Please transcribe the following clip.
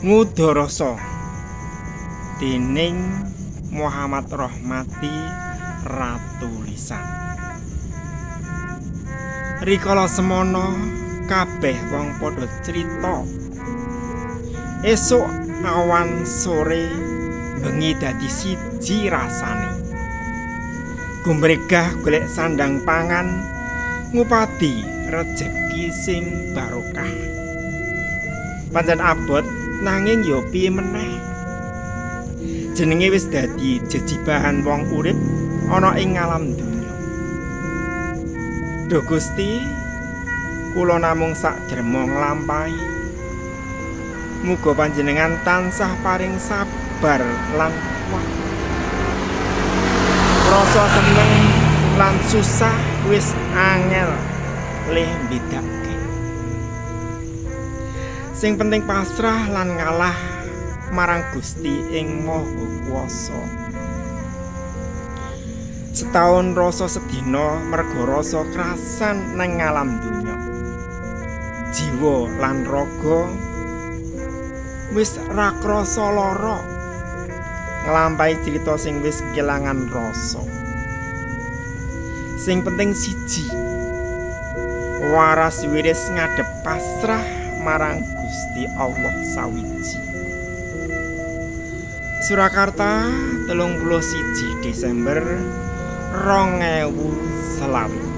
Ngudarasa déning Muhammad Rohmati Ratulisan. Rikala semana kabeh wong padha crita. Esuk awan sore bengi dadi siji rasane. Gumregah golek sandang pangan ngupadi rejeki sing barokah. Pancen abot nanging ya piye meneh. Jenenge wis dadi jejibahan wong urip ana ing alam donya. Duh Gusti, kula namung sakderma nglampahi. Muga panjenengan tansah paring sabar lan kuat. Rasa seneng lan susah wis angel leh mbedakake. Sing penting pasrah lan ngalah marang Gusti ing Maha Kuwasa. Setahun rasa sedina merga rasa krasan nang alam donya. Jiwa lan raga wis ra krasa lara. Nglampahi crita sing wis kelangan rasa. Sing penting siji, waras wiris ngadep pasrah marang Gusti Allah sawiji. Surakarta 31 Desember 2000 selawe.